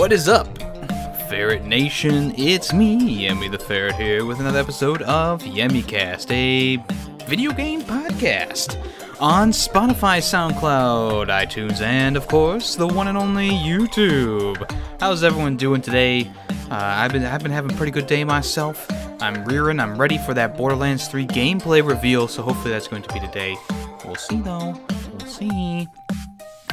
What is up, Ferret Nation? It's me, YemmytheFerret here with another episode of YemmyCast, a video game podcast on Spotify, SoundCloud, iTunes, and of course, the one and only YouTube. How's everyone doing today? I've been having a pretty good day myself. I'm ready for that Borderlands 3 gameplay reveal, so hopefully that's going to be today. We'll see though, we'll see.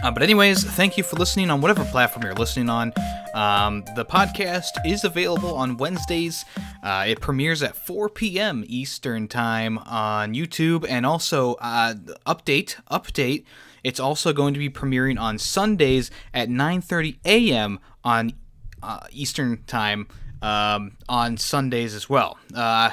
But anyways, thank you for listening on whatever platform you're listening on. The podcast is available on Wednesdays. It premieres at 4 p.m. Eastern Time on YouTube, and also, update, it's also going to be premiering on Sundays at 9:30 a.m. on Eastern Time on Sundays as well.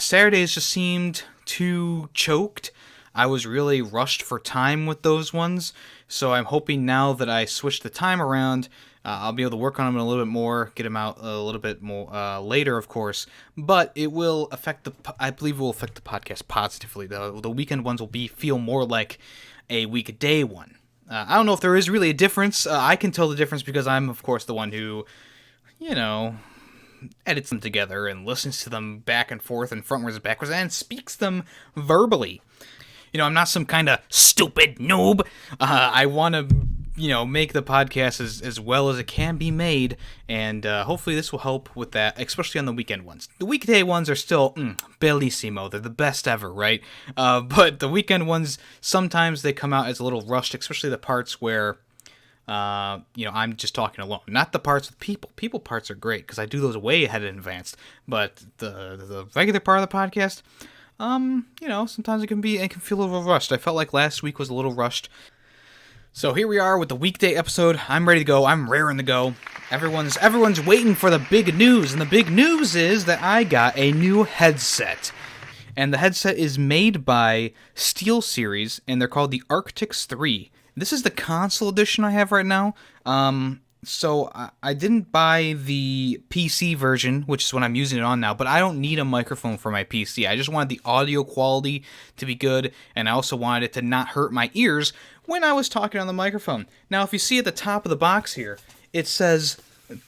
Saturdays just seemed too choked. I was really rushed for time with those ones, so I'm hoping now that I switched the time around, I'll be able to work on them a little bit more, get them out a little bit more later, of course, but it will affect I believe it will affect the podcast positively. The weekend ones will feel more like a weekday one. I don't know if there is really a difference. I can tell the difference because I'm, of course, the one who, edits them together and listens to them back and forth and frontwards and backwards and speaks them verbally. I'm not some kind of stupid noob. I want to, make the podcast as well as it can be made, and hopefully this will help with that, especially on the weekend ones. The weekday ones are still bellissimo. They're the best ever, right? But the weekend ones, sometimes they come out as a little rushed, especially the parts where, I'm just talking alone. Not the parts with people. People parts are great, because I do those way ahead in advance. But the regular part of the podcast, sometimes it can feel a little rushed. I felt like last week was a little rushed. So here we are with the weekday episode. I'm ready to go. I'm raring to go. Everyone's waiting for the big news, and the big news is that I got a new headset. And the headset is made by SteelSeries, and they're called the Arctics 3. This is the console edition I have right now. So I didn't buy the PC version, which is what I'm using it on now, but I don't need a microphone for my PC. I just wanted the audio quality to be good, and I also wanted it to not hurt my ears when I was talking on the microphone. Now, if you see at the top of the box here, it says,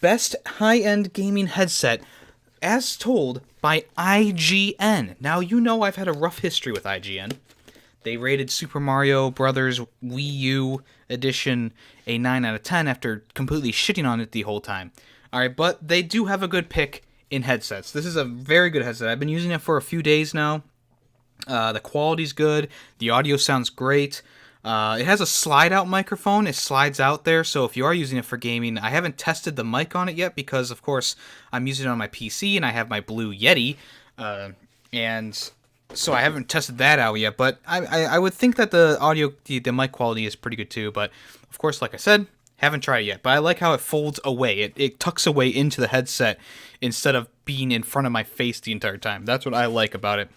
Best High-End Gaming Headset, as told by IGN. Now, I've had a rough history with IGN. They rated Super Mario Bros. Wii U Edition a 9 out of 10 after completely shitting on it the whole time. Alright, but they do have a good pick in headsets. This is a very good headset. I've been using it for a few days now. The quality's good. The audio sounds great. It has a slide-out microphone. It slides out there, so if you are using it for gaming, I haven't tested the mic on it yet because, of course, I'm using it on my PC and I have my Blue Yeti, and so I haven't tested that out yet, but I would think that the audio, the mic quality is pretty good too, but of course, like I said, haven't tried it yet, but I like how it folds away. It tucks away into the headset instead of being in front of my face the entire time. That's what I like about it.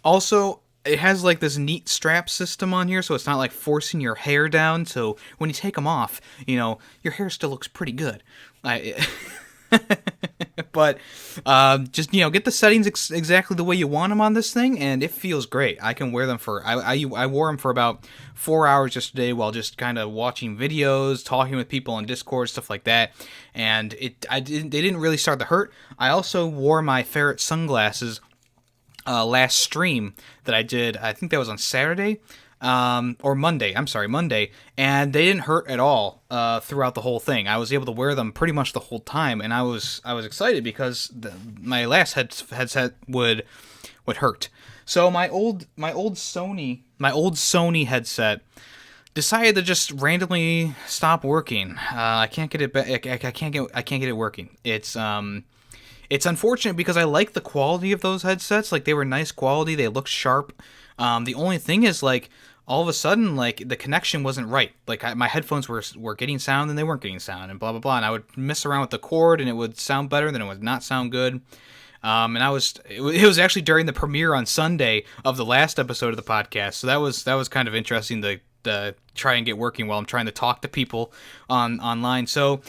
Also, it has like this neat strap system on here, so it's not like forcing your hair down, so when you take them off, your hair still looks pretty good. But just get the settings exactly the way you want them on this thing, and it feels great. I can wear them for I wore them for about 4 hours just today while just kind of watching videos, talking with people on Discord, stuff like that, and they didn't really start to hurt. I also wore my Ferret sunglasses last stream that I did. I think that was on Saturday. Or Monday, and they didn't hurt at all throughout the whole thing. I was able to wear them pretty much the whole time, and I was excited because my last headset would hurt. So my old Sony headset decided to just randomly stop working. I can't get it back. I can't get it working. It's unfortunate because I like the quality of those headsets. Like, they were nice quality. They looked sharp. The only thing is, like, all of a sudden, like, the connection wasn't right. Like, my headphones were getting sound and they weren't getting sound, and blah, blah, blah. And I would mess around with the cord and it would sound better, then it would not sound good. And it was actually during the premiere on Sunday of the last episode of the podcast. So that was kind of interesting to try and get working while I'm trying to talk to people online. So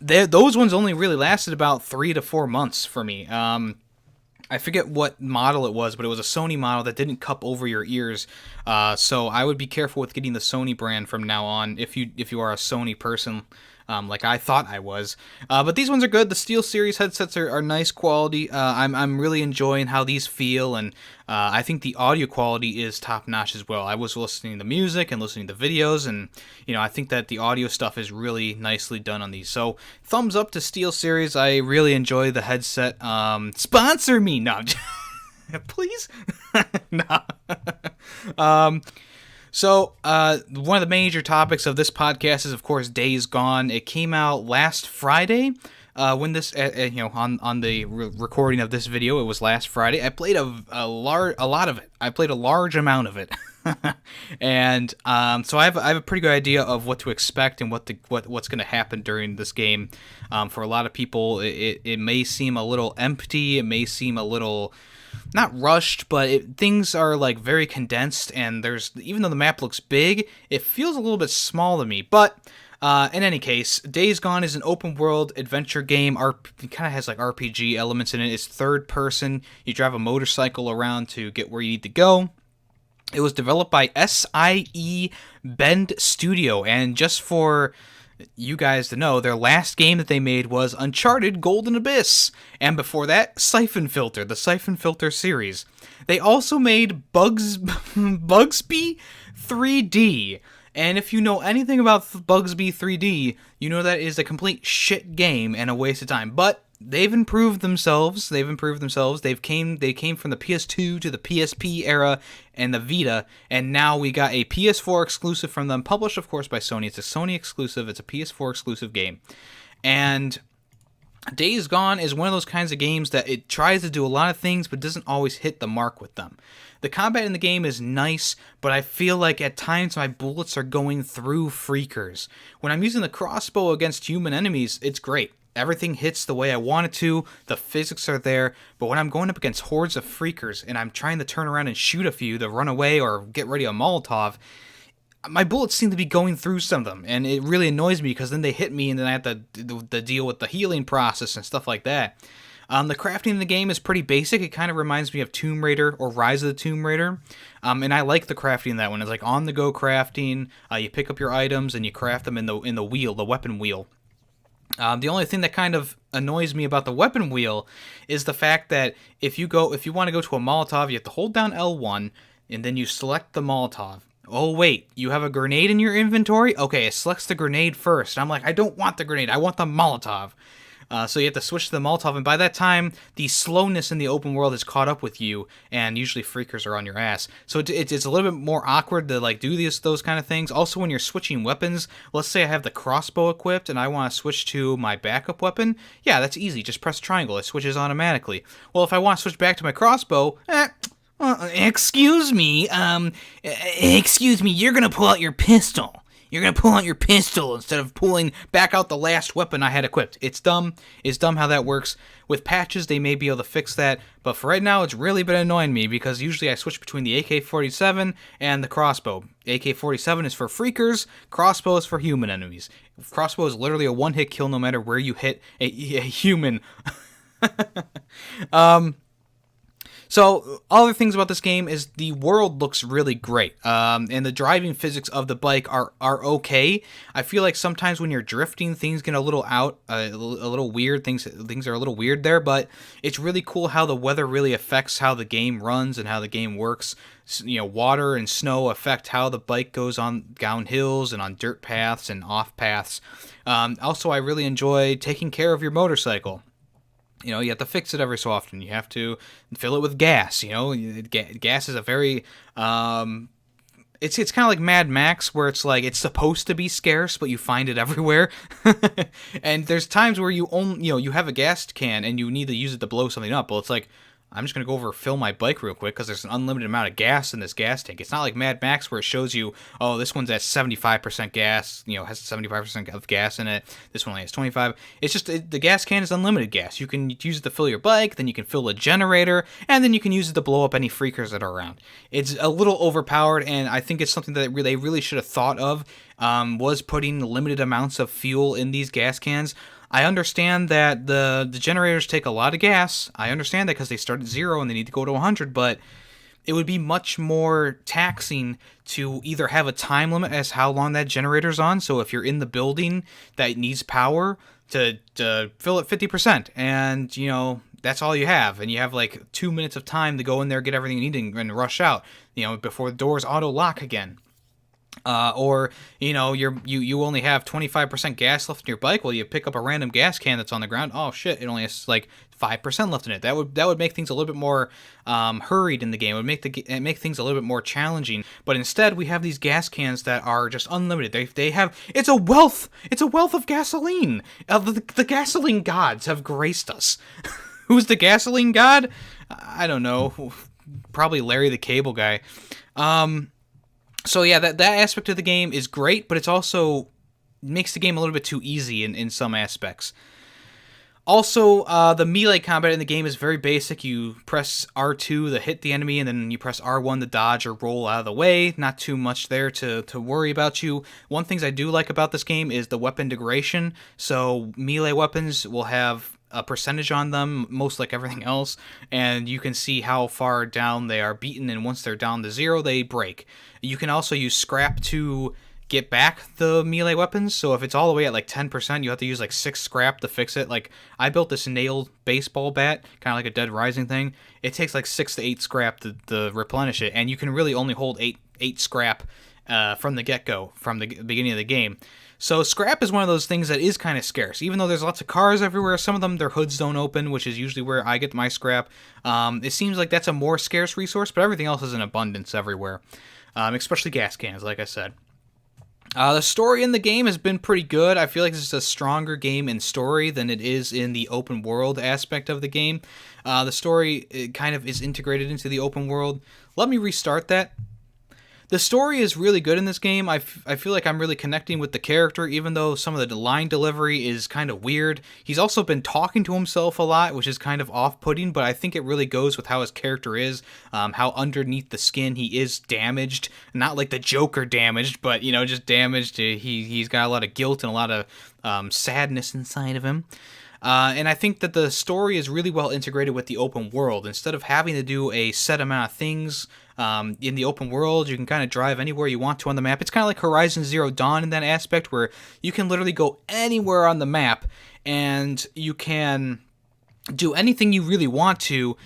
those ones only really lasted about 3 to 4 months for me. I forget what model it was, but it was a Sony model that didn't cup over your ears. So I would be careful with getting the Sony brand from now on if you are a Sony person. like I thought I was. But these ones are good. The SteelSeries headsets are nice quality. I'm really enjoying how these feel, and I think the audio quality is top notch as well. I was listening to music and listening to videos, and I think that the audio stuff is really nicely done on these. So thumbs up to SteelSeries. I really enjoy the headset. Sponsor me, no, please, no. So, one of the major topics of this podcast is, of course, Days Gone. It came out last Friday. When this, on the recording of this video, it was last Friday. I played a lot of it. I played a large amount of it, and so I have a pretty good idea of what to expect and what's going to happen during this game. For a lot of people, it may seem a little empty. It may seem a little not rushed, but things are like very condensed, and even though the map looks big, it feels a little bit small to me. But in any case, Days Gone is an open world adventure game. It kind of has like RPG elements in it. It's third person. You drive a motorcycle around to get where you need to go. It was developed by SIE Bend Studio, and just for you guys to know, their last game that they made was Uncharted Golden Abyss, and before that, Siphon Filter, the Siphon Filter series. They also made Bugsby 3D, and if you know anything about Bugsby 3D, you know that is a complete shit game and a waste of time, but they've improved themselves. They came from the PS2 to the PSP era and the Vita, and now we got a PS4 exclusive from them, published, of course, by Sony. It's a Sony exclusive. It's a PS4 exclusive game. And Days Gone is one of those kinds of games that it tries to do a lot of things, but doesn't always hit the mark with them. The combat in the game is nice, but I feel like at times my bullets are going through freakers. When I'm using the crossbow against human enemies, it's great. Everything hits the way I want it to, the physics are there, but when I'm going up against hordes of freakers and I'm trying to turn around and shoot a few to run away or get ready a Molotov, my bullets seem to be going through some of them, and it really annoys me because then they hit me and then I have to deal with the healing process and stuff like that. The crafting in the game is pretty basic. It kind of reminds me of Tomb Raider or Rise of the Tomb Raider, and I like the crafting in that one. It's like on-the-go crafting. You pick up your items and you craft them in the wheel, the weapon wheel. The only thing that kind of annoys me about the weapon wheel is the fact that if you want to go to a Molotov, you have to hold down L1 and then you select the Molotov. Oh wait, you have a grenade in your inventory? Okay, it selects the grenade first. And I'm like, I don't want the grenade, I want the Molotov. So you have to switch to the Molotov, and by that time, the slowness in the open world has caught up with you, and usually freakers are on your ass. So it's a little bit more awkward to like do those kind of things. Also, when you're switching weapons, let's say I have the crossbow equipped, and I want to switch to my backup weapon. Yeah, that's easy. Just press triangle. It switches automatically. Well, if I want to switch back to my crossbow, excuse me, you're gonna pull out your pistol. You're going to pull out your pistol instead of pulling back out the last weapon I had equipped. It's dumb. It's dumb how that works. With patches, they may be able to fix that, but for right now, it's really been annoying me because usually I switch between the AK-47 and the crossbow. AK-47 is for freakers, crossbow is for human enemies. Crossbow is literally a one-hit kill no matter where you hit a human. So, other things about this game is the world looks really great, and the driving physics of the bike are okay. I feel like sometimes when you're drifting, things get a little weird. Things are a little weird there, but it's really cool how the weather really affects how the game runs and how the game works. Water and snow affect how the bike goes down hills and on dirt paths and off paths. Also, I really enjoy taking care of your motorcycle. You have to fix it every so often. You have to fill it with gas. Gas is a very it's kind of like Mad Max, where it's like it's supposed to be scarce, but you find it everywhere. And there's times where you have a gas can and you need to use it to blow something up. Well, it's like, I'm just going to go over and fill my bike real quick because there's an unlimited amount of gas in this gas tank. It's not like Mad Max where it shows you, oh, this one's at 75% gas, has 75% of gas in it. This one only has 25. It's just the gas can is unlimited gas. You can use it to fill your bike, then you can fill a generator, and then you can use it to blow up any freakers that are around. It's a little overpowered, and I think it's something that they really should have thought of, was putting limited amounts of fuel in these gas cans. I understand that the generators take a lot of gas. I understand that because they start at 0 and they need to go to 100, but it would be much more taxing to either have a time limit as how long that generator's on. So if you're in the building that needs power, to fill it 50%, and that's all you have, and you have like 2 minutes of time to go in there, get everything you need, and rush out, before the doors auto lock again. Or you only have 25% gas left in your bike. Well, you pick up a random gas can that's on the ground. Oh shit! It only has like 5% left in it. That would make things a little bit more hurried in the game. It would make things a little bit more challenging. But instead, we have these gas cans that are just unlimited. They have it's a wealth of gasoline. The gasoline gods have graced us. Who's the gasoline god? I don't know. Probably Larry the Cable Guy. So yeah, that aspect of the game is great, but it's also makes the game a little bit too easy in some aspects. Also, the melee combat in the game is very basic. You press R2 to hit the enemy, and then you press R1 to dodge or roll out of the way. Not too much there to worry about you. One thing I do like about this game is the weapon degradation. So melee weapons will have a percentage on them, most like everything else, and you can see how far down they are beaten, and once they're down to 0, they break. You can also use scrap to get back the melee weapons, so if it's all the way at like 10%, you have to use like 6 scrap to fix it. Like, I built this nailed baseball bat, kind of like a Dead Rising thing. It takes like 6 to 8 scrap to replenish it, and you can really only hold 8 scrap from the get-go, from the beginning of the game. So scrap is one of those things that is kind of scarce. Even though there's lots of cars everywhere, some of them, their hoods don't open, which is usually where I get my scrap. It seems like that's a more scarce resource, but everything else is in abundance everywhere, especially gas cans, like I said. The story in the game has been pretty good. I feel like this is a stronger game in story than it is in the open world aspect of the game. The story kind of is integrated into the open world. Let me restart that. The story is really good in this game. I feel like I'm really connecting with the character, even though some of the line delivery is kind of weird. He's also been talking to himself a lot, which is kind of off-putting, but I think it really goes with how his character is, how underneath the skin he is damaged. Not like the Joker damaged, but, just damaged. He's got a lot of guilt and a lot of sadness inside of him. And I think that the story is really well integrated with the open world. Instead of having to do a set amount of things in the open world, you can kind of drive anywhere you want to on the map. It's kind of like Horizon Zero Dawn in that aspect, where you can literally go anywhere on the map and you can do anything you really want to,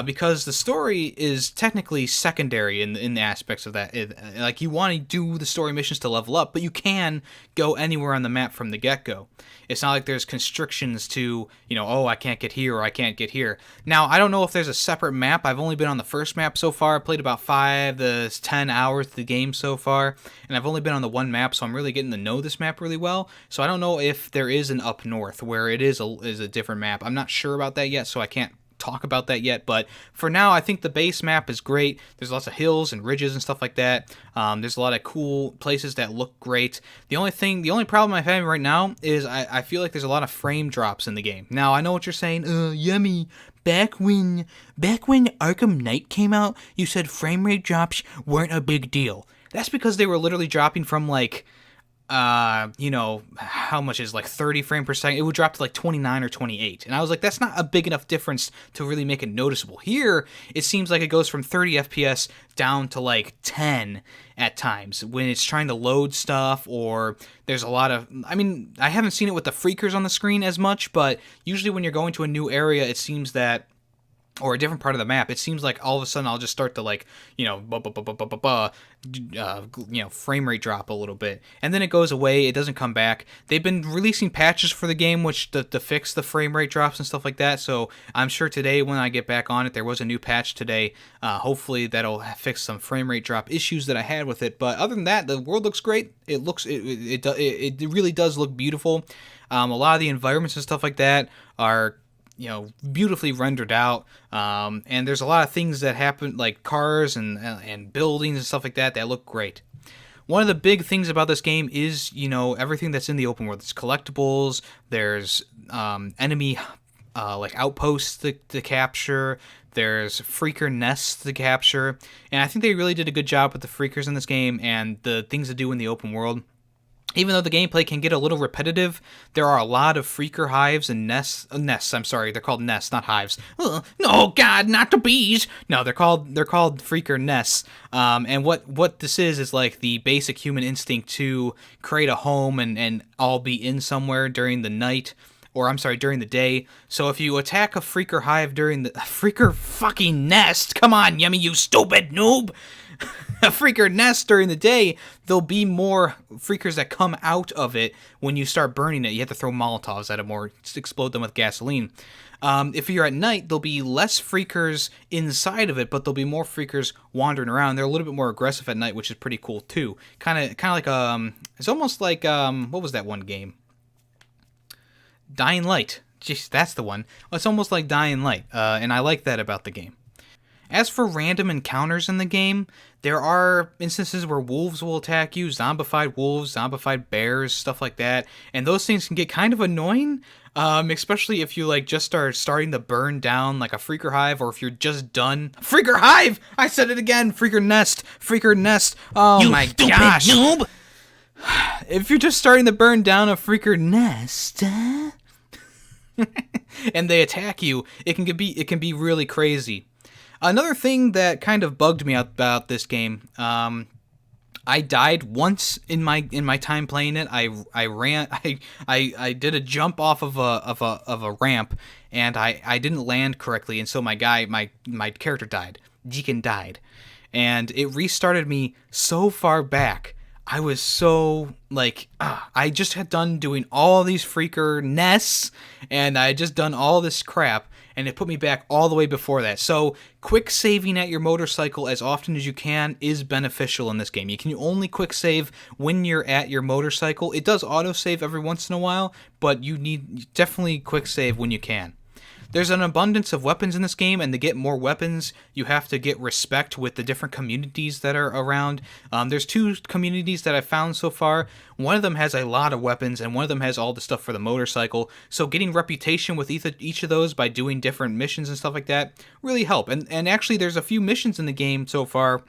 because the story is technically secondary in the aspects of that. Like, you want to do the story missions to level up, but you can go anywhere on the map from the get-go. It's not like there's constrictions to, I can't get here or I can't get here. Now, I don't know if there's a separate map. I've only been on the first map so far. I played about 5 to 10 hours of the game so far, and I've only been on the one map, so I'm really getting to know this map really well. So I don't know if there is an up north where it is a different map. I'm not sure about that yet, so I can't talk about that yet, but for now I think the base map is great. There's lots of hills and ridges and stuff like that. There's a lot of cool places that look great. The only problem I'm having right now is I feel like there's a lot of frame drops in the game. Now, I know what you're saying, Yemmy, back when Arkham Knight came out, you said frame rate drops weren't a big deal. That's because they were literally dropping from like how much is like 30 frames per second? It would drop to like 29 or 28. And I was like, that's not a big enough difference to really make it noticeable. Here, it seems like it goes from 30 FPS down to like 10 at times when it's trying to load stuff, or there's a lot of, I haven't seen it with the freakers on the screen as much, but usually when you're going to a new area, it seems that, or a different part of the map, it seems like all of a sudden I'll just start to like, frame rate drop a little bit, and then it goes away. It doesn't come back. They've been releasing patches for the game which to fix the frame rate drops and stuff like that, so I'm sure today when I get back on it, there was a new patch today. Hopefully that'll fix some frame rate drop issues that I had with it, but other than that, the world looks great. It really does look beautiful. A lot of the environments and stuff like that are beautifully rendered out, and there's a lot of things that happen, like cars and buildings and stuff like that look great. One of the big things about this game is, everything that's in the open world. There's collectibles, there's enemy like outposts to capture, there's freaker nests to capture, and I think they really did a good job with the freakers in this game and the things to do in the open world. Even though the gameplay can get a little repetitive, there are a lot of freaker hives and nests. I'm sorry, they're called nests, not hives. No, God, not the bees. No, they're called freaker nests. And what this is like the basic human instinct to create a home and all be in somewhere during the night. Or I'm sorry, during the day. So if you attack a freaker hive during the freaker fucking nest, come on, Yemmy, you stupid noob. A freaker nest during the day, there'll be more freakers that come out of it when you start burning it. You have to throw Molotovs at them or just explode them with gasoline. If you're at night, there'll be less freakers inside of it, but there'll be more freakers wandering around. They're a little bit more aggressive at night, which is pretty cool too. Kind of like it's almost like what was that one game? Dying Light. Jeez, that's the one. It's almost like Dying Light, and I like that about the game. As for random encounters in the game, there are instances where wolves will attack you, zombified wolves, zombified bears, stuff like that, and those things can get kind of annoying, especially if you like just starting to burn down like a freaker hive, or if you're just done. Freaker hive! I said it again! Freaker nest! Freaker nest! Oh you my gosh! Noob. If you're just starting to burn down a freaker nest, and they attack you, it can be really crazy. Another thing that kind of bugged me about this game, I died once in my time playing it. I did a jump off of a ramp, and I didn't land correctly, and so my character died. Deacon died, and it restarted me so far back. I was so, like, I just had done doing all these freaker nests, and I had just done all this crap, and it put me back all the way before that. So, quick saving at your motorcycle as often as you can is beneficial in this game. You can only quick save when you're at your motorcycle. It does autosave every once in a while, but you need definitely quick save when you can. There's an abundance of weapons in this game, and to get more weapons, you have to get respect with the different communities that are around. There's 2 communities that I've found so far. One of them has a lot of weapons, and one of them has all the stuff for the motorcycle. So getting reputation with each of those by doing different missions and stuff like that really help. And actually, there's a few missions in the game so far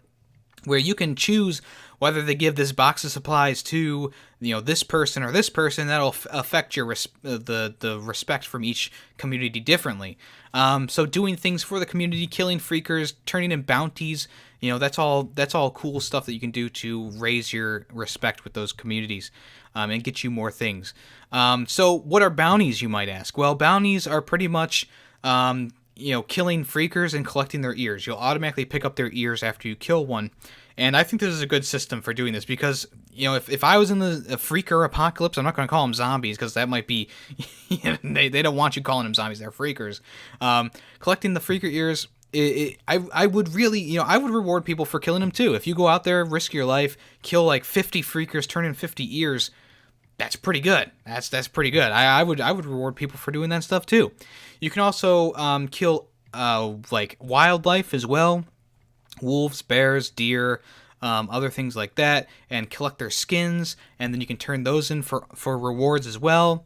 where you can choose whether they give this box of supplies to, this person or this person. That'll affect your the respect from each community differently. So doing things for the community, killing freakers, turning in bounties, that's all cool stuff that you can do to raise your respect with those communities, and get you more things. So what are bounties, you might ask? Well, bounties are pretty much killing freakers and collecting their ears. You'll automatically pick up their ears after you kill one. And I think this is a good system for doing this because, if I was in the freaker apocalypse, I'm not going to call them zombies because that might be, they don't want you calling them zombies, they're freakers. Collecting the freaker ears, I would really, I would reward people for killing them too. If you go out there, risk your life, kill like 50 freakers, turn in 50 ears, that's pretty good. That's pretty good. I would reward people for doing that stuff too. You can also kill like wildlife as well. Wolves, bears, deer, other things like that, and collect their skins, and then you can turn those in for rewards as well.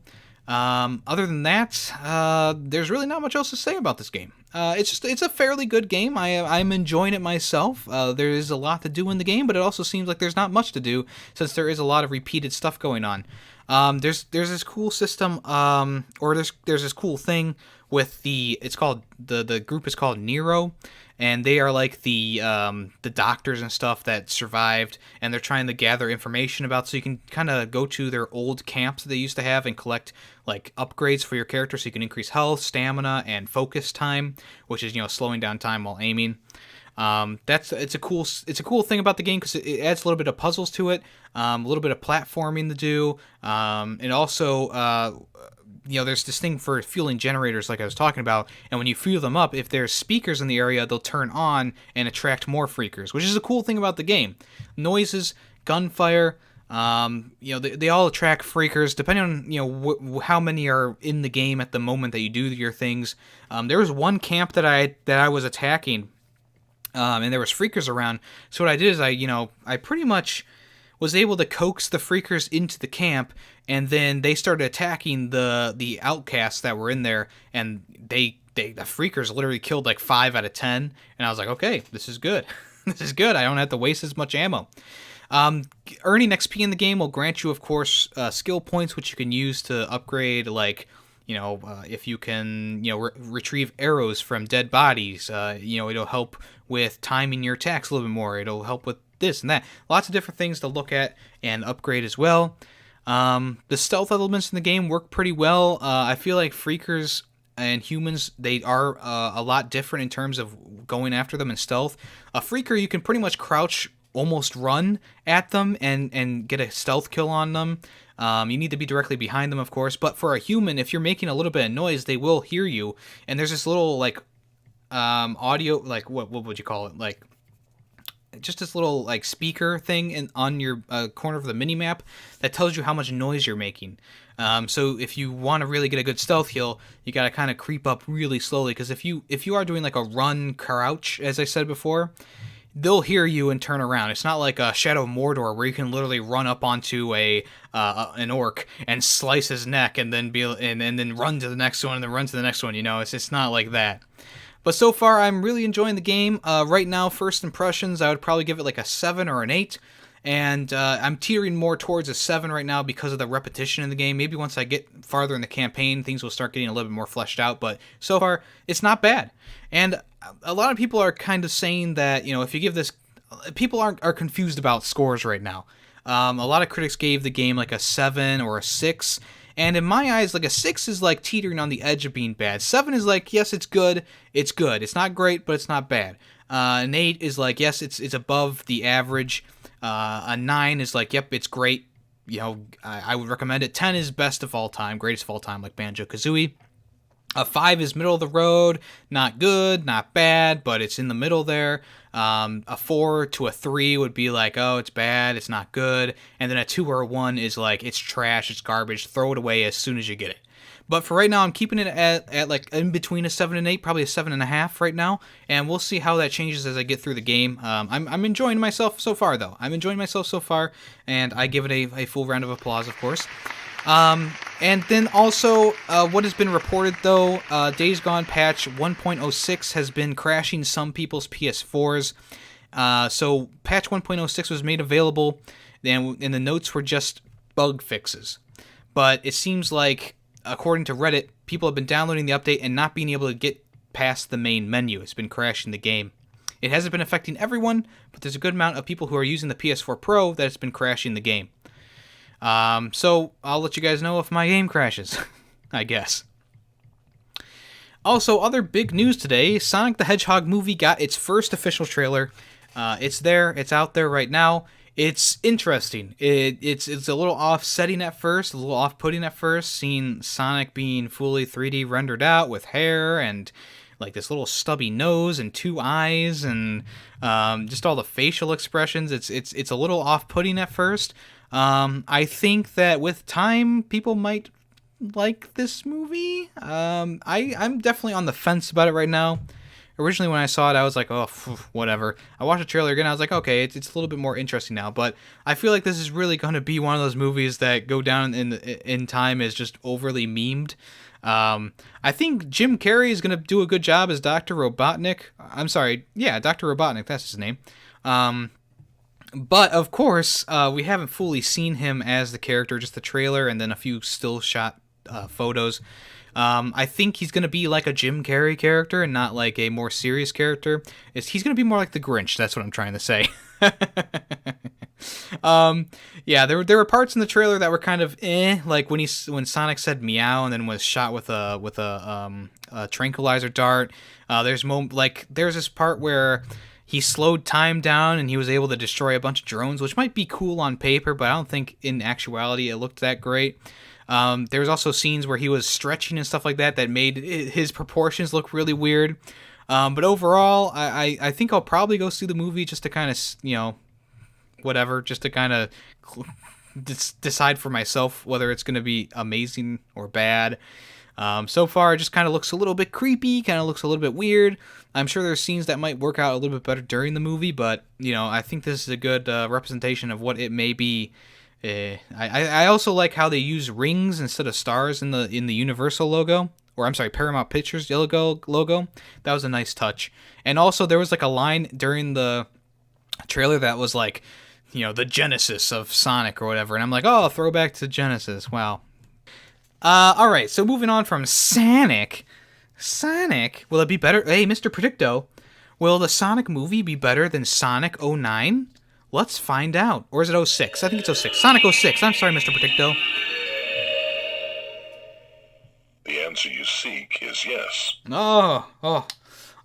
Other than that, there's really not much else to say about this game. It's a fairly good game. I'm enjoying it myself. There is a lot to do in the game, but it also seems like there's not much to do since there is a lot of repeated stuff going on. There's this cool system, or there's this cool thing with it's called the group is called Nero, and they are like the doctors and stuff that survived, and they're trying to gather information about, so you can kind of go to their old camps that they used to have and collect like upgrades for your character, so you can increase health, stamina, and focus time, which is slowing down time while aiming. It's a cool thing about the game because it adds a little bit of puzzles to it, a little bit of platforming to do, and also there's this thing for fueling generators like I was talking about, and when you fuel them up, if there's speakers in the area, they'll turn on and attract more freakers, which is a cool thing about the game. Noises, gunfire, they all attract freakers depending on how many are in the game at the moment that you do your things. There was one camp that I was attacking, and there was freakers around. So what I did is I pretty much was able to coax the freakers into the camp, and then they started attacking the outcasts that were in there, and the freakers literally killed like 5 out of 10, and I was like, okay, this is good. This is good. I don't have to waste as much ammo. Earning XP in the game will grant you, of course, skill points, which you can use to upgrade, like, if you can, retrieve arrows from dead bodies, it'll help with timing your attacks a little bit more. It'll help with this and that. Lots of different things to look at and upgrade as well. The stealth elements in the game work pretty well. I feel like freakers and humans, they are a lot different in terms of going after them in stealth. A freaker, you can pretty much crouch, almost run at them and get a stealth kill on them. You need to be directly behind them, of course, but for a human, if you're making a little bit of noise, they will hear you. And there's this little, like, audio, like, what would you call it? Like, just this little, like, speaker thing on your corner of the mini-map that tells you how much noise you're making. So if you want to really get a good stealth kill, you got to kind of creep up really slowly, because if you are doing, like, a run crouch, as I said before, they'll hear you and turn around. It's not like a Shadow of Mordor where you can literally run up onto an orc and slice his neck and then then run to the next one and then run to the next one. It's not like that. But so far, I'm really enjoying the game. Right now, first impressions, I would probably give it like a 7 or an 8. And I'm teetering more towards a 7 right now because of the repetition in the game. Maybe once I get farther in the campaign, things will start getting a little bit more fleshed out. But so far, it's not bad. And a lot of people are kind of saying that, if you give this... People are confused about scores right now. A lot of critics gave the game like a 7 or a 6. And in my eyes, like, a 6 is like teetering on the edge of being bad. 7 is like, yes, it's good. It's good. It's not great, but it's not bad. An 8 is like, yes, it's above the average. A 9 is like, yep, it's great. I would recommend it. 10 is best of all time, greatest of all time, like Banjo-Kazooie. A 5 is middle of the road, not good, not bad, but it's in the middle there. A 4 to a 3 would be like, oh, it's bad, it's not good. And then a 2 or a 1 is like, it's trash, it's garbage, throw it away as soon as you get it. But for right now, I'm keeping it at like in between a 7 and 8, probably a 7.5 right now. And we'll see how that changes as I get through the game. I'm enjoying myself so far, though. I'm enjoying myself so far, and I give it a full round of applause, of course. And then also, what has been reported, though, Days Gone patch 1.06 has been crashing some people's PS4s. So patch 1.06 was made available, and the notes were just bug fixes. But it seems like, according to Reddit, people have been downloading the update and not being able to get past the main menu. It's been crashing the game. It hasn't been affecting everyone, but there's a good amount of people who are using the PS4 Pro that it's been crashing the game. So I'll let you guys know if my game crashes, I guess. Also, other big news today, Sonic the Hedgehog movie got its first official trailer. It's there, it's out there right now. It's interesting. It's a little off-setting at first, a little off-putting at first, seeing Sonic being fully 3D rendered out with hair and like this little stubby nose and 2 eyes and just all the facial expressions. It's a little off-putting at first. I think that with time, people might like this movie. I'm definitely on the fence about it right now. Originally, when I saw it, I was like, oh, whatever. I watched the trailer again, I was like, okay, it's a little bit more interesting now. But I feel like this is really going to be one of those movies that go down in time as just overly memed. I think Jim Carrey is going to do a good job as Dr. Robotnik. I'm sorry, yeah, Dr. Robotnik, that's his name. But, of course, we haven't fully seen him as the character, just the trailer and then a few still shot photos. I think he's going to be like a Jim Carrey character and not like a more serious character. He's going to be more like the Grinch, that's what I'm trying to say. Yeah, there were parts in the trailer that were kind of like when Sonic said meow and then was shot with a tranquilizer dart. There's this part where he slowed time down and he was able to destroy a bunch of drones, which might be cool on paper, but I don't think in actuality it looked that great. There was also scenes where he was stretching and stuff like that made his proportions look really weird. But overall, I think I'll probably go see the movie just to kind of, whatever, just to kind of decide for myself whether it's going to be amazing or bad. So far, it just kind of looks a little bit creepy, kind of looks a little bit weird. I'm sure there's scenes that might work out a little bit better during the movie, but, I think this is a good representation of what it may be. I also like how they use rings instead of stars in the Universal logo, or I'm sorry, Paramount Pictures logo. That was a nice touch. And also there was like a line during the A trailer that was like, the genesis of Sonic or whatever. And I'm like, oh, throwback to Genesis. Wow. All right, so moving on from Sonic, will it be better? Hey, Mr. Predicto, will the Sonic movie be better than Sonic 09? Let's find out. Or is it 06? I think it's 06. Sonic 06. I'm sorry, Mr. Predicto. The answer you seek is yes. Oh.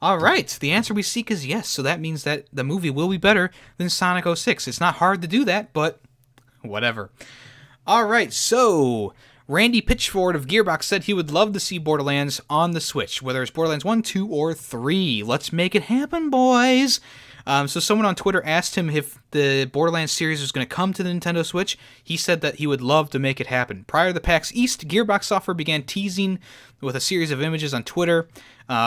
All right, the answer we seek is yes, so that means that the movie will be better than Sonic 06. It's not hard to do that, but whatever. All right, so Randy Pitchford of Gearbox said he would love to see Borderlands on the Switch, whether it's Borderlands 1, 2, or 3. Let's make it happen, boys! So someone on Twitter asked him if the Borderlands series was going to come to the Nintendo Switch. He said that he would love to make it happen. Prior to the PAX East, Gearbox Software began teasing with a series of images on Twitter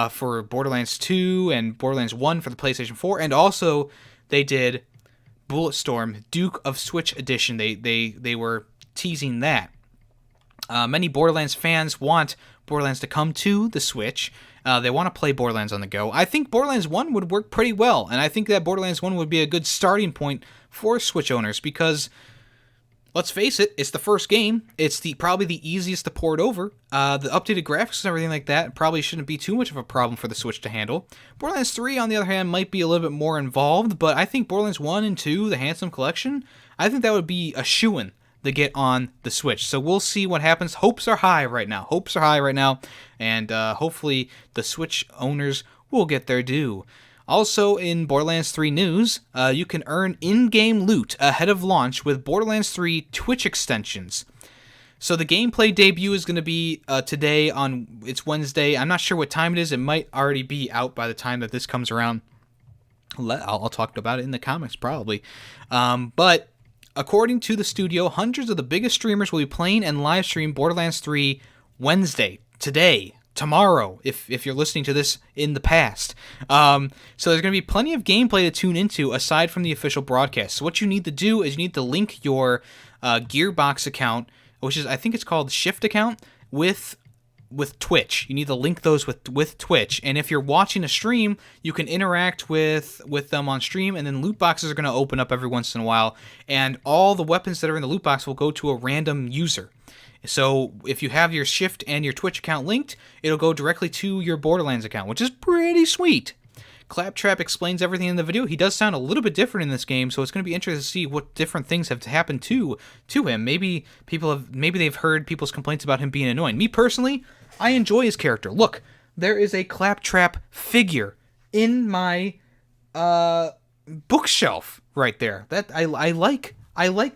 for Borderlands 2 and Borderlands 1 for the PlayStation 4, and also they did Bulletstorm Duke of Switch Edition. They were teasing that. Many Borderlands fans want Borderlands to come to the Switch. They want to play Borderlands on the go. I think Borderlands 1 would work pretty well, and I think that Borderlands 1 would be a good starting point for Switch owners because, let's face it, it's the first game. It's probably the easiest to port over. The updated graphics and everything like that probably shouldn't be too much of a problem for the Switch to handle. Borderlands 3, on the other hand, might be a little bit more involved, but I think Borderlands 1 and 2, the Handsome Collection, I think that would be a shoo-in to get on the Switch. So we'll see what happens. Hopes are high right now, and hopefully the Switch owners will get their due. Also, in Borderlands 3 news, you can earn in-game loot ahead of launch with Borderlands 3 Twitch extensions. So the gameplay debut is going to be today it's Wednesday. I'm not sure what time it is. It might already be out by the time that this comes around. I'll talk about it in the comics probably. But according to the studio, hundreds of the biggest streamers will be playing and live stream Borderlands 3 Wednesday, today, tomorrow, if you're listening to this in the past. So there's going to be plenty of gameplay to tune into aside from the official broadcast. So what you need to do is you need to link your Gearbox account, which is, I think it's called Shift account, with Twitch. You need to link those with Twitch, and if you're watching a stream, you can interact with them on stream, and then loot boxes are going to open up every once in a while, and all the weapons that are in the loot box will go to a random user. So if you have your Shift and your Twitch account linked, it'll go directly to your Borderlands account, which is pretty sweet. Claptrap explains everything in the video. He does sound a little bit different in this game, so it's going to be interesting to see what different things have happened to him. Maybe they've heard people's complaints about him being annoying. Me personally, I enjoy his character. Look, there is a Claptrap figure in my bookshelf right there. That I like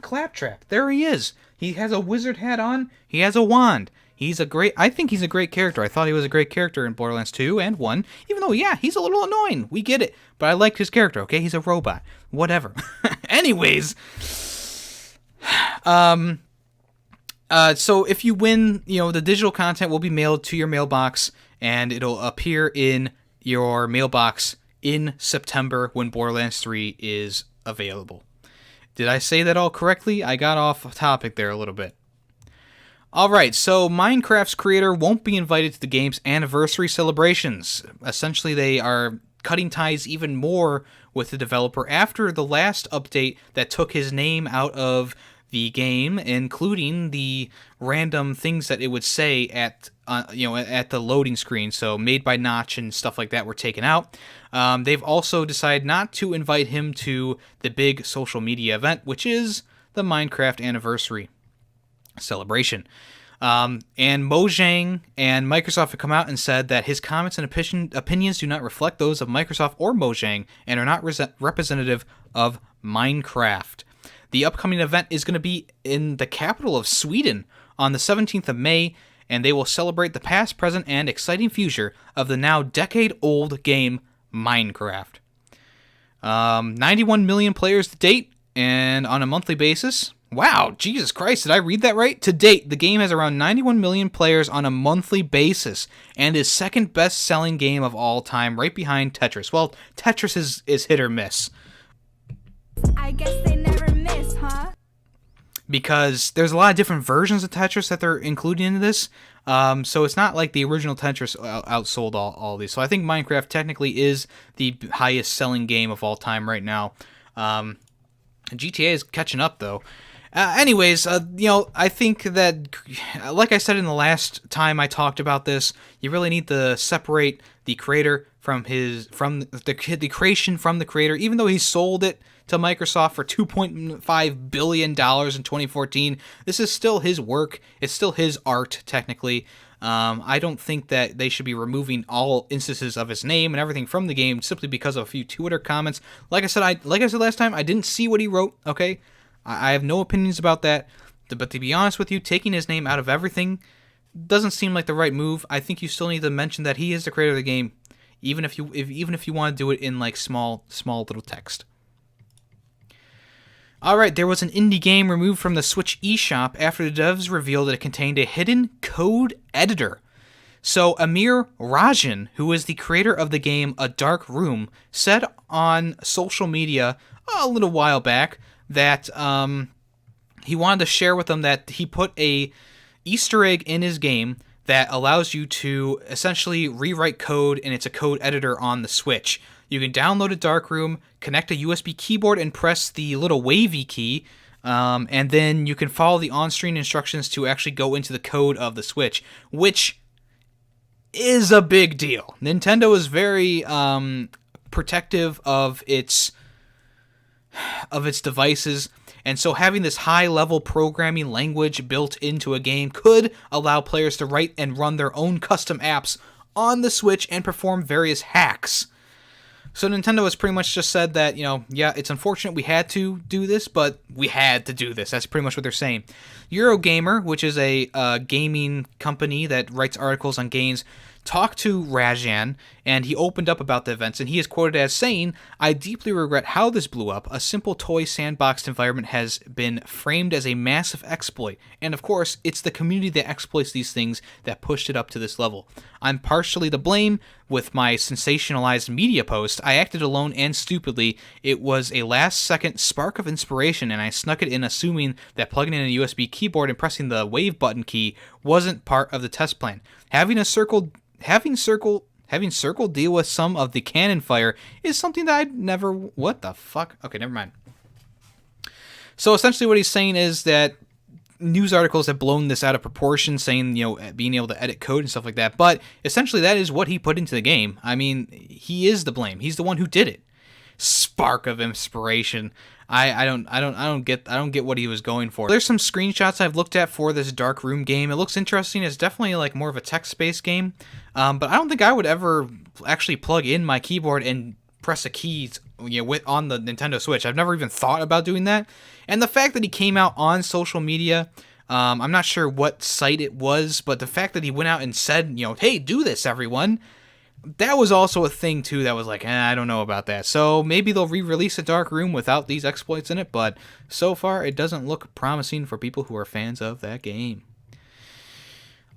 Claptrap. There he is. He has a wizard hat on. He has a wand. I think he's a great character. I thought he was a great character in Borderlands 2 and 1, even though, yeah, he's a little annoying. We get it. But I liked his character, okay? He's a robot. Whatever. Anyways, so if you win, the digital content will be mailed to your mailbox, and it'll appear in your mailbox in September when Borderlands 3 is available. Did I say that all correctly? I got off topic there a little bit. Alright, so Minecraft's creator won't be invited to the game's anniversary celebrations. Essentially, they are cutting ties even more with the developer after the last update that took his name out of the game, including the random things that it would say at the loading screen. So made by Notch and stuff like that were taken out. They've also decided not to invite him to the big social media event, which is the Minecraft anniversary celebration. And Mojang and Microsoft have come out and said that his comments and opinions do not reflect those of Microsoft or Mojang and are not representative of Minecraft. The upcoming event is going to be in the capital of Sweden on the 17th of May, and they will celebrate the past, present, and exciting future of the now decade-old game Minecraft. 91 million players to date, and on a monthly basis. Wow, Jesus Christ, did I read that right? To date, the game has around 91 million players on a monthly basis, and is second best-selling game of all time, right behind Tetris. Well, Tetris is hit or miss. I guess they never miss, huh? Because there's a lot of different versions of Tetris that they're including into this, so it's not like the original Tetris outsold all these. So I think Minecraft technically is the highest selling game of all time right now. GTA is catching up, though. Anyways, I think that, like I said in the last time I talked about this, you really need to separate the creator from the creation from the creator. Even though he sold it to Microsoft for $2.5 billion in 2014, this is still his work. It's still his art, technically. I don't think that they should be removing all instances of his name and everything from the game simply because of a few Twitter comments. Like I said last time, I didn't see what he wrote. Okay. I have no opinions about that, but to be honest with you, taking his name out of everything doesn't seem like the right move. I think you still need to mention that he is the creator of the game, even if you want to do it in like small little text. All right, there was an indie game removed from the Switch eShop after the devs revealed that it contained a hidden code editor. So Amir Rajan, who is the creator of the game A Dark Room, said on social media a little while back that he wanted to share with them that he put a Easter egg in his game that allows you to essentially rewrite code, and it's a code editor on the Switch. You can download a Darkroom, connect a USB keyboard, and press the little wavy key, and then you can follow the on-screen instructions to actually go into the code of the Switch, which is a big deal. Nintendo is very protective of its devices, and so having this high-level programming language built into a game could allow players to write and run their own custom apps on the Switch and perform various hacks. So Nintendo has pretty much just said that, yeah, it's unfortunate we had to do this, but we had to do this. That's pretty much what they're saying. Eurogamer, which is a gaming company that writes articles on games, talked to Rajan, and he opened up about the events, and he is quoted as saying, "I deeply regret how this blew up. A simple toy sandboxed environment has been framed as a massive exploit, and of course, it's the community that exploits these things that pushed it up to this level. I'm partially to blame with my sensationalized media post. I acted alone and stupidly. It was a last-second spark of inspiration, and I snuck it in assuming that plugging in a USB keyboard and pressing the wave button key wasn't part of the test plan. Having Circle deal with some of the cannon fire is something that I'd never... What the fuck? Okay, never mind. So essentially what he's saying is that news articles have blown this out of proportion, saying, being able to edit code and stuff like that, but essentially that is what he put into the game. I mean, he is the blame. He's the one who did it. Spark of inspiration. I don't get what he was going for. There's some screenshots I've looked at for this Dark Room game. It looks interesting. It's definitely like more of a text-based game, but I don't think I would ever actually plug in my keyboard and press a key on the Nintendo Switch. I've never even thought about doing that. And the fact that he came out on social media, I'm not sure what site it was, but the fact that he went out and said, hey, do this, everyone. That was also a thing, too, that was like, I don't know about that. So maybe they'll re-release a Dark Room without these exploits in it, but so far it doesn't look promising for people who are fans of that game.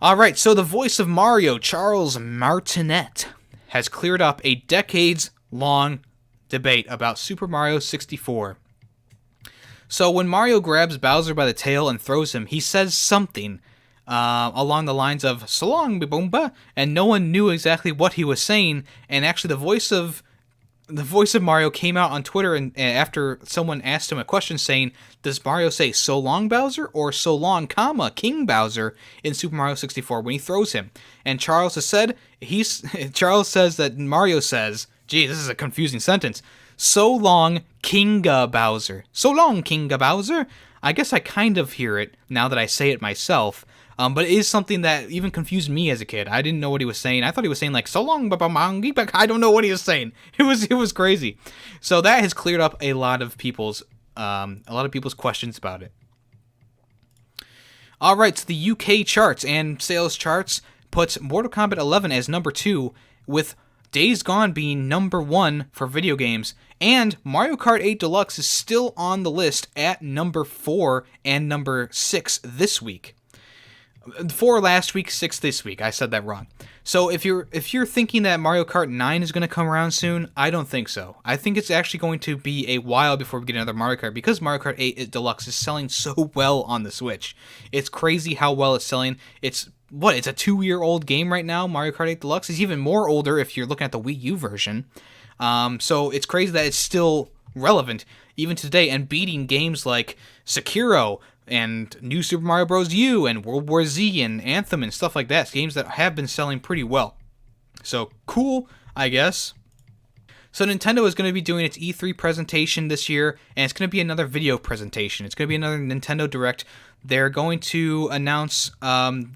Alright, so the voice of Mario, Charles Martinet, has cleared up a decades-long debate about Super Mario 64. So when Mario grabs Bowser by the tail and throws him, he says something along the lines of "So long, Boomba," and no one knew exactly what he was saying. And actually, the voice of Mario came out on Twitter, and after someone asked him a question saying, "Does Mario say so long, Bowser, or so long, comma King Bowser in Super Mario 64 when he throws him?" And Charles has said Charles says that Mario says, "Gee, this is a confusing sentence. So long, Kinga Bowser. So long, Kinga Bowser." I guess I kind of hear it now that I say it myself. But it is something that even confused me as a kid. I didn't know what he was saying. I thought he was saying like "so long, but I don't know what he was saying. It was crazy. So that has cleared up a lot of people's questions about it. All right, so the UK charts and sales charts puts Mortal Kombat 11 as number 2, with Days Gone being number 1 for video games, and Mario Kart 8 Deluxe is still on the list at number 4 and number 6 this week. 4 last week, 6 this week. I said that wrong. So if you're thinking that Mario Kart 9 is going to come around soon, I don't think so. I think it's actually going to be a while before we get another Mario Kart, because Mario Kart 8 Deluxe is selling so well on the Switch. It's crazy how well it's selling. It's a 2-year-old game right now, Mario Kart 8 Deluxe. It's even more older if you're looking at the Wii U version. So it's crazy that it's still relevant even today and beating games like Sekiro and New Super Mario Bros. U and World War Z and Anthem and stuff like that. Games that have been selling pretty well. So cool, I guess. So Nintendo is going to be doing its E3 presentation this year, and it's going to be another video presentation. It's going to be another Nintendo Direct. They're going to announce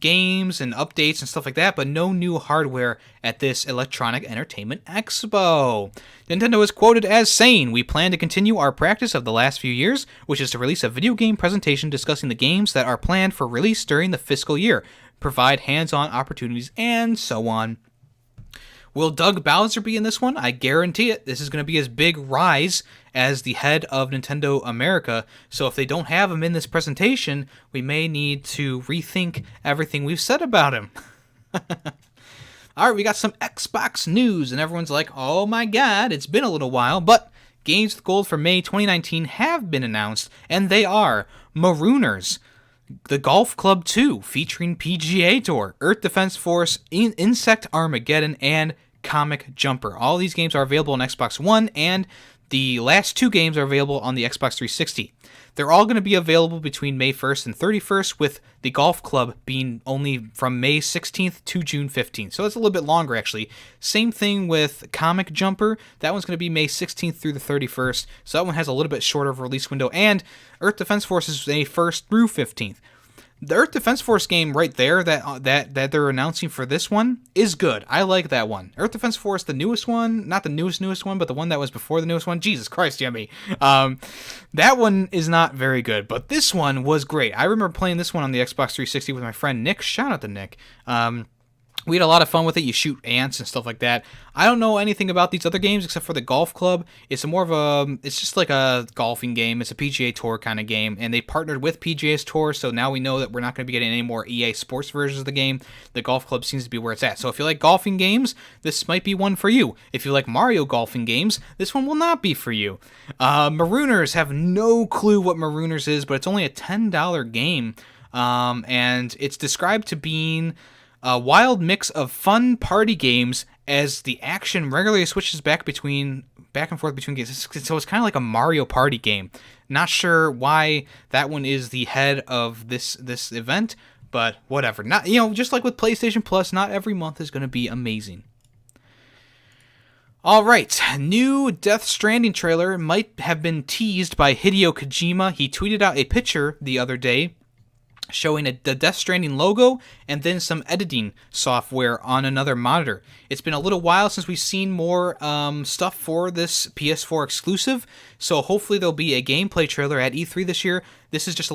games and updates and stuff like that, but no new hardware at this Electronic Entertainment Expo. Nintendo is quoted as saying, "We plan to continue our practice of the last few years, which is to release a video game presentation discussing the games that are planned for release during the fiscal year, provide hands-on opportunities, and so on." Will Doug Bowser be in this one? I guarantee it. This is going to be his big rise as the head of Nintendo America. So if they don't have him in this presentation, we may need to rethink everything we've said about him. All right, we got some Xbox news, and everyone's like, oh my god, it's been a little while. But games with gold for May 2019 have been announced, and they are Marooners, The Golf Club 2, featuring PGA Tour, Earth Defense Force, Insect Armageddon, and Comic Jumper. All these games are available on Xbox One, and the last 2 games are available on the Xbox 360. They're all going to be available between May 1st and 31st, with the Golf Club being only from May 16th to June 15th. So it's a little bit longer, actually. Same thing with Comic Jumper. That one's going to be May 16th through the 31st. So that one has a little bit shorter of a release window. And Earth Defense Force is May 1st through 15th. The Earth Defense Force game right there that they're announcing for this one is good. I like that one. Earth Defense Force, the newest one, not the newest one, but the one that was before the newest one. Jesus Christ, Yemmy. That one is not very good, but this one was great. I remember playing this one on the Xbox 360 with my friend Nick. Shout out to Nick. We had a lot of fun with it. You shoot ants and stuff like that. I don't know anything about these other games except for the Golf Club. It's it's just like a golfing game. It's a PGA Tour kind of game, and they partnered with PGA's Tour, so now we know that we're not going to be getting any more EA Sports versions of the game. The Golf Club seems to be where it's at. So if you like golfing games, this might be one for you. If you like Mario golfing games, this one will not be for you. Marooners, have no clue what Marooners is, but it's only a $10 game, and it's described to being a wild mix of fun party games as the action regularly switches back and forth between games. So it's kind of like a Mario Party game. Not sure why that one is the head of this event, but whatever. Not, just like with PlayStation Plus, not every month is going to be amazing. All right, new Death Stranding trailer might have been teased by Hideo Kojima. He tweeted out a picture the other day showing the Death Stranding logo and then some editing software on another monitor. It's been a little while since we've seen more stuff for this PS4 exclusive, so hopefully there'll be a gameplay trailer at E3 this year. This is just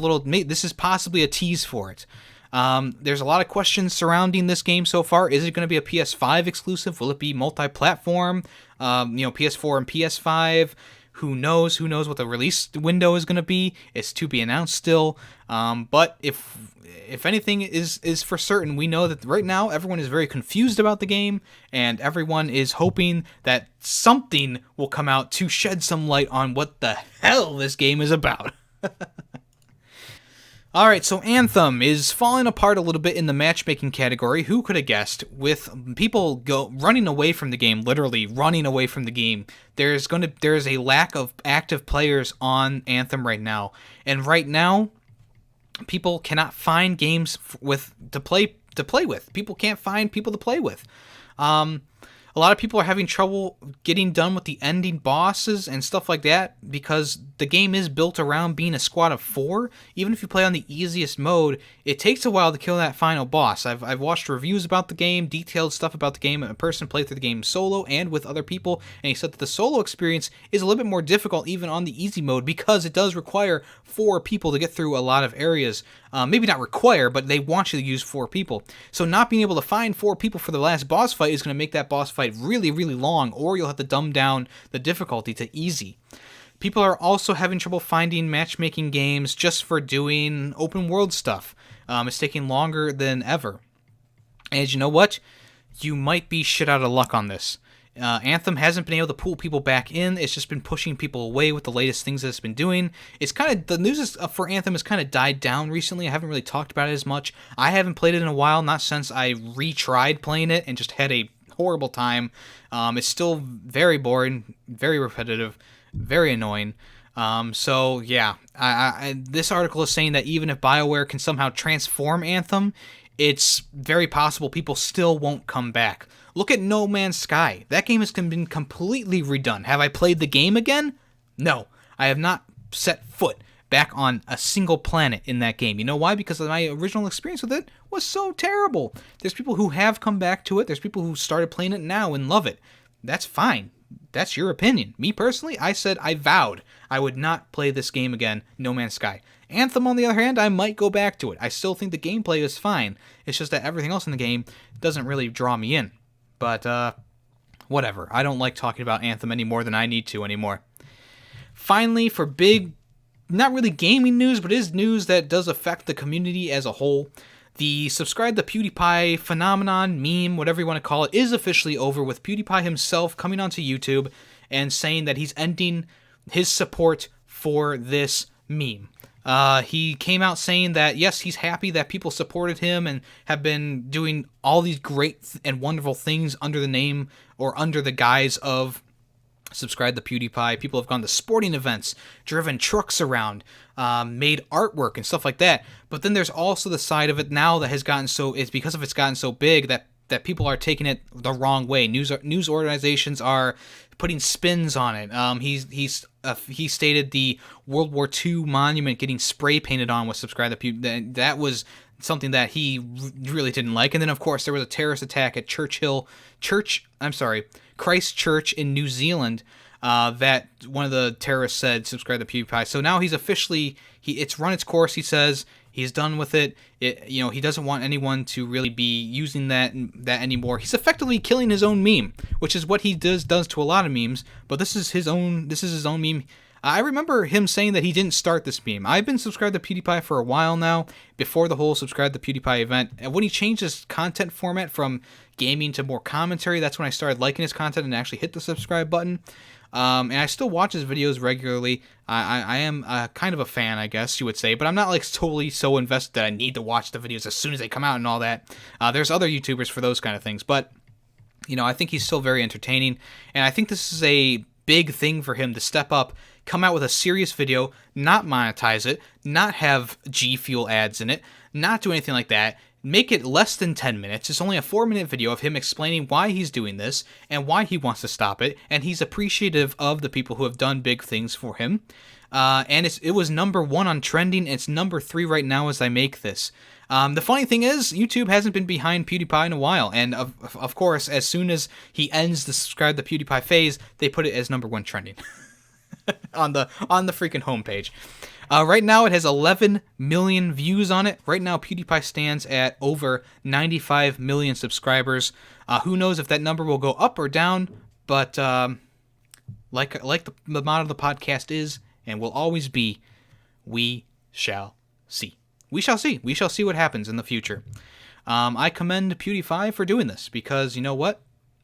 this is possibly a tease for it. There's a lot of questions surrounding this game so far. Is it going to be a PS5 exclusive? Will it be multi-platform? PS4 and PS5? Who knows? Who knows what the release window is going to be? It's to be announced still. But if anything is for certain, we know that right now everyone is very confused about the game, and everyone is hoping that something will come out to shed some light on what the hell this game is about. All right, so Anthem is falling apart a little bit in the matchmaking category. Who could have guessed? With people running away from the game, literally running away from the game. There's a lack of active players on Anthem right now, and right now, people cannot find games to play with. People can't find people to play with. A lot of people are having trouble getting done with the ending bosses and stuff like that because the game is built around being a squad of 4. Even if you play on the easiest mode, it takes a while to kill that final boss. I've watched reviews about the game, detailed stuff about the game. A person played through the game solo and with other people, and he said that the solo experience is a little bit more difficult even on the easy mode because it does require 4 people to get through a lot of areas. Maybe not require, but they want you to use 4 people. So not being able to find 4 people for the last boss fight is going to make that boss fight really, really long, or you'll have to dumb down the difficulty to easy. People are also having trouble finding matchmaking games just for doing open world stuff. It's taking longer than ever. And you know what? You might be shit out of luck on this. Anthem hasn't been able to pull people back in. It's just been pushing people away with the latest things that it's been doing. The news for Anthem has kind of died down recently. I haven't really talked about it as much. I haven't played it in a while, not since I retried playing it and just had a horrible time. It's still very boring, very repetitive. Very annoying. So yeah, this article is saying that even if BioWare can somehow transform Anthem, it's very possible people still won't come back. Look at No Man's Sky. That game has been completely redone. Have I played the game again? No, I have not set foot back on a single planet in that game. You know why? Because my original experience with it was so terrible. There's people who have come back to it. There's people who started playing it now and love it. That's fine. That's your opinion. Me personally, I vowed I would not play this game again, No Man's Sky. Anthem, on the other hand, I might go back to it. I still think the gameplay is fine. It's just that everything else in the game doesn't really draw me in. But, whatever. I don't like talking about Anthem any more than I need to anymore. Finally, for big, not really gaming news, but is news that does affect the community as a whole, the subscribe to PewDiePie phenomenon, meme, whatever you want to call it, is officially over, with PewDiePie himself coming onto YouTube and saying that he's ending his support for this meme. He came out saying that, yes, he's happy that people supported him and have been doing all these great and wonderful things under the name or under the guise of subscribe to PewDiePie. People have gone to sporting events, driven trucks around, made artwork and stuff like that. But then there's also the side of it now that has gotten so, it's because of it's gotten so big that people are taking it the wrong way. News organizations are putting spins on it. He stated the World War II monument getting spray painted on with subscribe to PewDiePie. That was something that he really didn't like. And then, of course, there was a terrorist attack at Christ Church in New Zealand, that one of the terrorists said subscribe to PewDiePie. So now he's officially, it's run its course, he says. He's done with it. He doesn't want anyone to really be using that anymore. He's effectively killing his own meme, which is what he does to a lot of memes, but this is his own meme. I remember him saying that he didn't start this meme. I've been subscribed to PewDiePie for a while now, before the whole subscribe to PewDiePie event. And when he changed his content format from gaming to more commentary, that's when I started liking his content and actually hit the subscribe button. And I still watch his videos regularly. I am kind of a fan, I guess you would say, but I'm not like totally so invested that I need to watch the videos as soon as they come out and all that. There's other YouTubers for those kind of things, but I think he's still very entertaining, and I think this is a big thing for him to step up, come out with a serious video, not monetize it, not have G Fuel ads in it, not do anything like that. Make it less than 10 minutes. It's only a 4-minute video of him explaining why he's doing this and why he wants to stop it, and he's appreciative of the people who have done big things for him. And it was number 1 on trending. It's number 3 right now as I make this. The funny thing is, YouTube hasn't been behind PewDiePie in a while, and of course, as soon as he ends the subscribe to PewDiePie phase, they put it as number 1 trending on the freaking homepage. Right now, it has 11 million views on it. Right now, PewDiePie stands at over 95 million subscribers. Who knows if that number will go up or down, but like the motto of the podcast is, and will always be, we shall see. We shall see. We shall see what happens in the future. I commend PewDiePie for doing this, because you know what?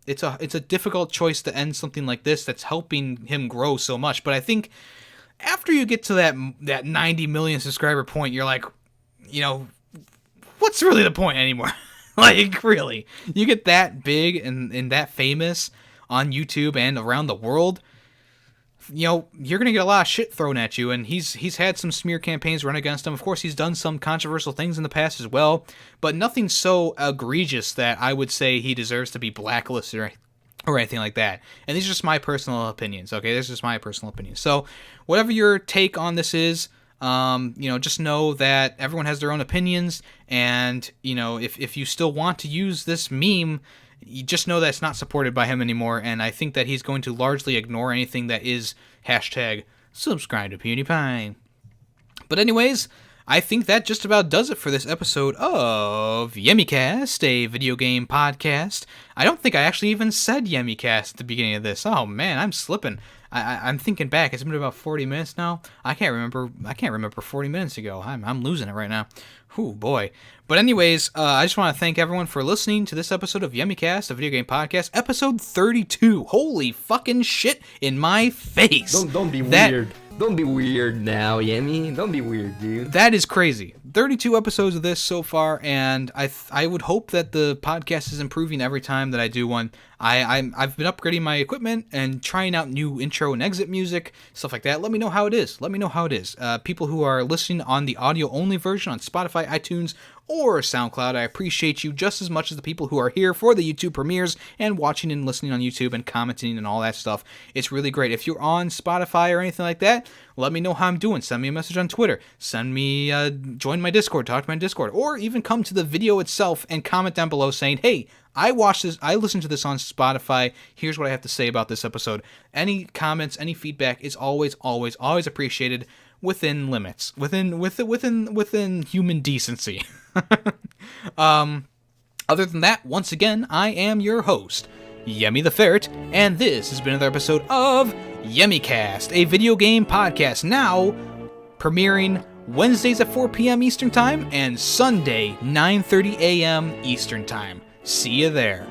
It's a difficult choice to end something like this that's helping him grow so much. But I think after you get to that 90 million subscriber point, you're like, what's really the point anymore? Like, really? You get that big and that famous on YouTube and around the world, you're going to get a lot of shit thrown at you, and he's had some smear campaigns run against him. Of course, he's done some controversial things in the past as well, but nothing so egregious that I would say he deserves to be blacklisted or anything like that. And these are just my personal opinions, okay? This is just my personal opinions. So, whatever your take on this is, just know that everyone has their own opinions, and, if you still want to use this meme, you just know that it's not supported by him anymore, and I think that he's going to largely ignore anything that is hashtag subscribe to PewDiePie. But anyways, I think that just about does it for this episode of YemmyCast, a video game podcast. I don't think I actually even said YemmyCast at the beginning of this. Oh man, I'm slipping. I'm thinking back. It's been about 40 minutes now. I can't remember 40 minutes ago. I'm losing it right now. Whew, boy. But anyways, I just want to thank everyone for listening to this episode of YemmyCast, a video game podcast, episode 32. Holy fucking shit in my face. Don't be weird. Don't be weird now, Yemmy. Don't be weird, dude. That is crazy. 32 episodes of this so far, and I would hope that the podcast is improving every time that I do one. I've been upgrading my equipment and trying out new intro and exit music, stuff like that. Let me know how it is. People who are listening on the audio-only version on Spotify, iTunes, or SoundCloud, I appreciate you just as much as the people who are here for the YouTube premieres and watching and listening on YouTube and commenting and all that stuff. It's really great. If you're on Spotify or anything like that, let me know how I'm doing. Send me a message on Twitter. Send me, join my Discord, talk to my Discord, or even come to the video itself and comment down below saying, hey, I watched this, I listened to this on Spotify, here's what I have to say about this episode. Any comments, any feedback is always appreciated within limits, within human decency. Other than that, once again, I am your host, YemmytheFerret, and this has been another episode of YemmyCast, a video game podcast, now premiering Wednesdays at 4 p.m. Eastern Time and Sunday 9:30 a.m. Eastern Time. See you there.